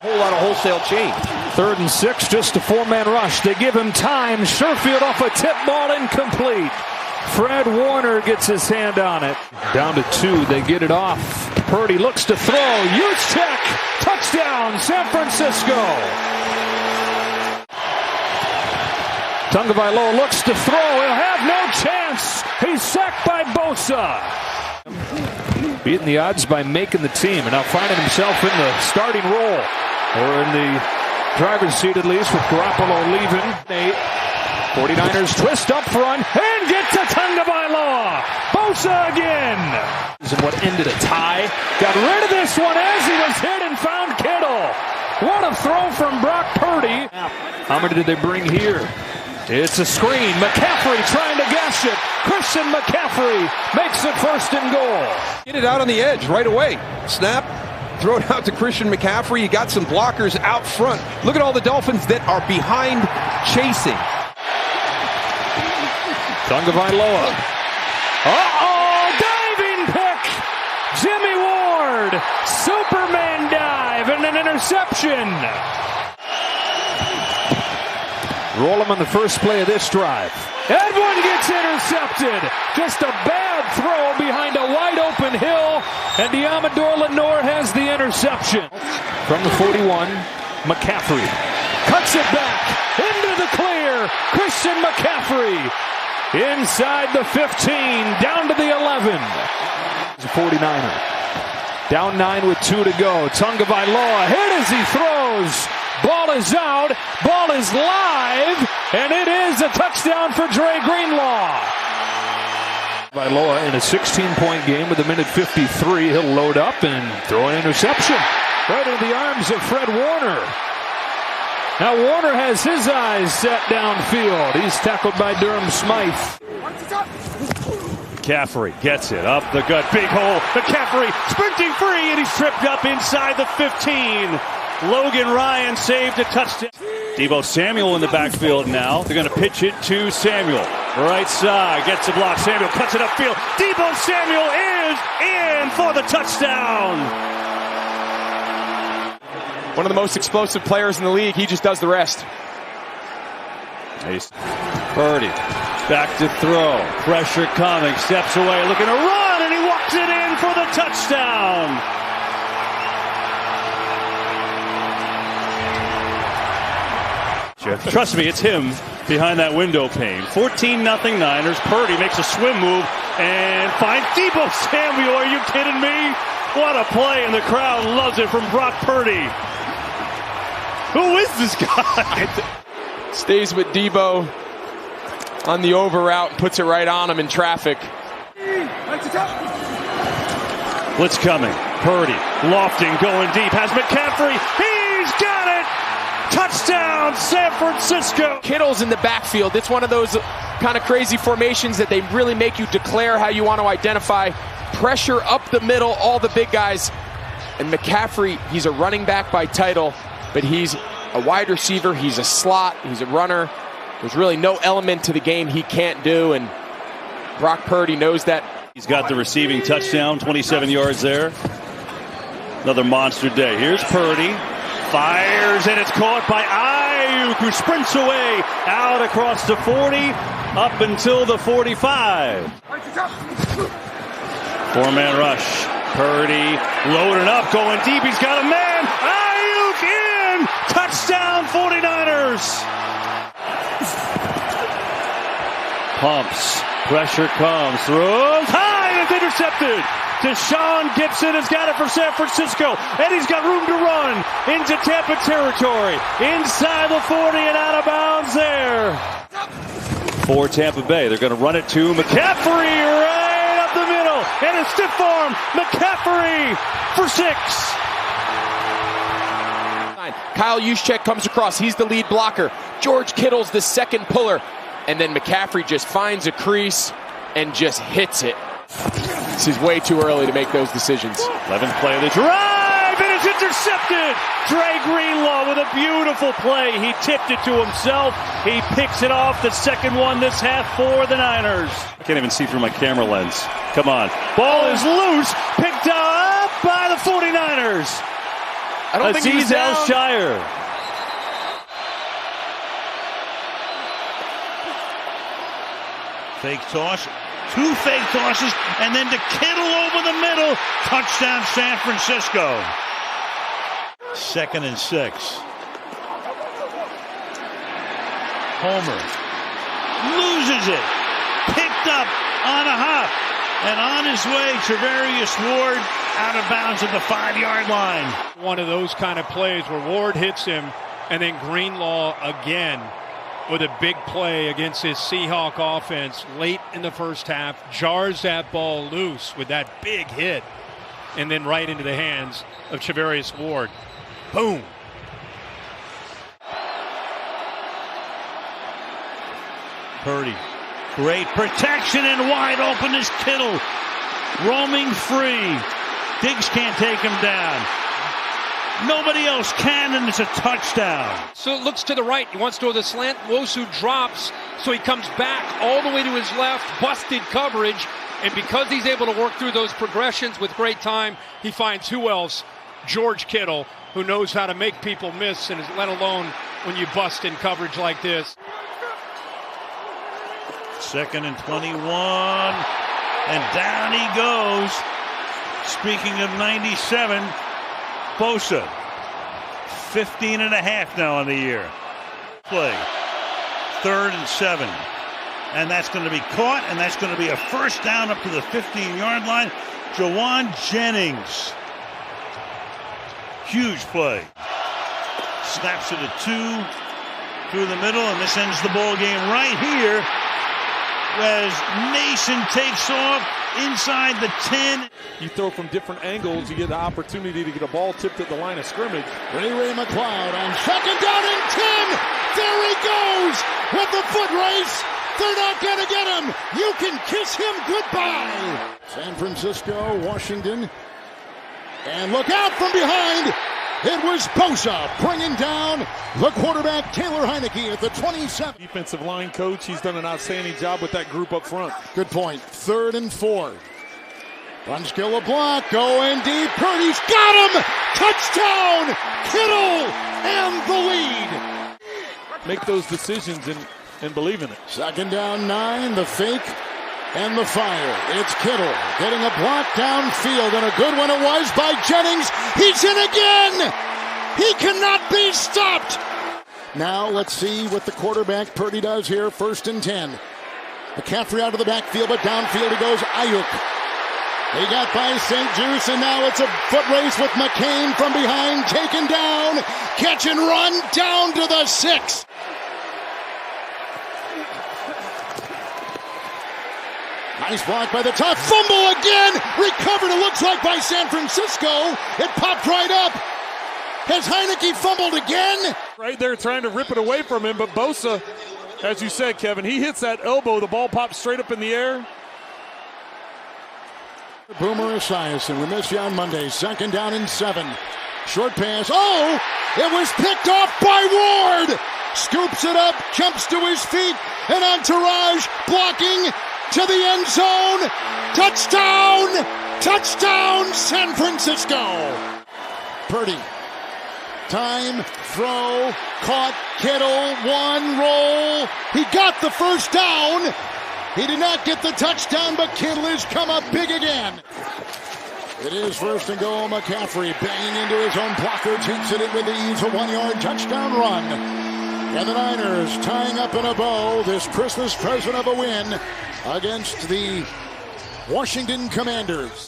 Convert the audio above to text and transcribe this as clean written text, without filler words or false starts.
Whole lot of wholesale change. 3rd and 6, just a 4-man rush. They give him time. Sherfield off a tip ball, incomplete. Fred Warner gets his hand on it. Down to 2, they get it off. Purdy looks to throw. Juszczyk, touchdown, San Francisco. Tagovailoa looks to throw. He'll have no chance. He's sacked by Bosa. Beating the odds by making the team, and now finding himself in the starting role, or in the driver's seat at least, with Garoppolo leaving. 49ers twist up front and get to Tagovailoa. Bosa again. And what ended a tie. Got rid of this one as he was hit and found Kittle. What a throw from Brock Purdy. How many did they bring here? It's a screen. McCaffrey trying to gash it. Christian McCaffrey makes it 1st and goal. Get it out on the edge right away. Snap. Throw it out to Christian McCaffrey. You got some blockers out front. Look at all the Dolphins that are behind chasing. Tagovailoa. Diving pick. Jimmy Ward. Superman dive and an interception. Roll him on the first play of this drive. Edwin gets intercepted. Just a bad throw behind a wide open Hill. And Diamador Lenore has the interception. From the 41, McCaffrey cuts it back into the clear. Christian McCaffrey inside the 15, down to the 11. He's a 49er. Down 9 with 2 to go. Tagovailoa hit as he throws. Ball is out. Ball is live. And it is a touchdown for Dre Greenlaw. Tagovailoa in a 16-point game with 1:53. He'll load up and throw an interception right into the arms of Fred Warner. Now Warner has his eyes set downfield. He's tackled by Durham Smythe. McCaffrey gets it up the gut. Big hole. McCaffrey sprinting free, and he's tripped up inside the 15. Logan Ryan saved a touchdown. Deebo Samuel in the backfield now. They're going to pitch it to Samuel. Right side. Gets a block. Samuel cuts it upfield. Deebo Samuel is in for the touchdown. One of the most explosive players in the league. He just does the rest. Purdy back to throw. Pressure coming. Steps away. Looking to run. And he walks it in for the touchdown. Trust me, it's him behind that window pane. 14-0 Niners. Purdy makes a swim move and finds Deebo Samuel. Are you kidding me? What a play, and the crowd loves it from Brock Purdy. Who is this guy? Stays with Deebo on the over route, puts it right on him in traffic. Blitz coming. Purdy lofting, going deep. Has McCaffrey. He's got it. Touchdown, San Francisco. Kittle's in the backfield. It's one of those kind of crazy formations that they really make you declare how you want to identify. Pressure up the middle, all the big guys. And McCaffrey, he's a running back by title, but he's a wide receiver. He's a slot. He's a runner. There's really no element to the game he can't do, and Brock Purdy knows that. He's got the receiving touchdown, 27 yards there. Another monster day. Here's Purdy. Fires, and it's caught by Ayuk, who sprints away out across the 40, up until the 45. 4-man rush. Purdy loading up, going deep. He's got a man. Ayuk in. Touchdown, 49ers. Pumps. Pressure comes. Throws high. It's intercepted. Deshaun Gibson has got it for San Francisco, and he's got room to run into Tampa territory. Inside the 40 and out of bounds there. For Tampa Bay, they're going to run it to McCaffrey right up the middle. And a stiff arm. McCaffrey for 6. Kyle Juszczyk comes across. He's the lead blocker. George Kittle's the second puller. And then McCaffrey just finds a crease and just hits it. This is way too early to make those decisions. 11th play of the drive, and it's intercepted. Dre Greenlaw with a beautiful play. He tipped it to himself. He picks it off, the second one this half for the Niners. I can't even see through my camera lens. Come on. Ball is loose, picked up by the 49ers. I don't think he was down. Shire. Fake toss. 2 fake tosses, and then to Kittle over the middle. Touchdown, San Francisco. 2nd and 6. Homer loses it. Picked up on a hop. And on his way, Charvarius Ward out of bounds at the 5-yard line. One of those kind of plays where Ward hits him, and then Greenlaw again with a big play against his Seahawk offense late in the first half, jars that ball loose with that big hit, and then right into the hands of Charvarius Ward. Boom. Purdy. Great protection, and wide open is Kittle. Roaming free. Diggs can't take him down. Nobody else can, and it's a touchdown. So it looks to the right. He wants to go to the slant. Wosu drops, so he comes back all the way to his left. Busted coverage. And because he's able to work through those progressions with great time, he finds who else? George Kittle, who knows how to make people miss, and is let alone when you bust in coverage like this. 2nd and 21. And down he goes. Speaking of 97, Bosa. 15.5 now on the year. Play. 3rd and 7. And that's going to be caught, and that's going to be a first down up to the 15-yard line. Jawan Jennings. Huge play. Snaps it at 2 through the middle, and this ends the ball game right here as Mason takes off inside the 10. You throw from different angles, you get the opportunity to get a ball tipped at the line of scrimmage. Ray McLeod on 2nd down and 10. There he goes with the foot race. They're not going to get him. You can kiss him goodbye. San Francisco, Washington. And look out from behind. It was Bosa bringing down the quarterback, Taylor Heineke, at the 27. Defensive line coach, he's done an outstanding job with that group up front. Good point. 3rd and 4. Runskill a block, going deep. Purdy's got him. Touchdown, Kittle, and the lead. Make those decisions and believe in it. 2nd down 9, the fake and the fire. It's Kittle getting a block downfield, and a good one it was by Jennings. He's in again. He cannot be stopped. Now let's see what the quarterback Purdy does here. 1st and 10. McCaffrey out of the backfield, but downfield he goes. Ayuk. He got by St. Juice, and now it's a foot race with McCain from behind, taken down. Catch and run down to the 6. Nice block by the top. Fumble again. Recovered, it looks like, by San Francisco. It popped right up. Has Heineke fumbled again? Right there trying to rip it away from him, but Bosa, as you said, Kevin, he hits that elbow. The ball pops straight up in the air. Boomer Esiason, we miss you on Monday. 2nd down and 7. Short pass. Oh, it was picked off by Ward. Scoops it up, jumps to his feet, and Entourage blocking to the end zone. Touchdown! Touchdown, San Francisco! Purdy. Time, throw, caught, Kittle, 1 roll. He got the first down. He did not get the touchdown, but Kittle has come up big again. It is 1st and goal. McCaffrey banging into his own blocker, takes it in with ease, a 1-yard touchdown run. And the Niners tying up in a bow this Christmas present of a win against the Washington Commanders.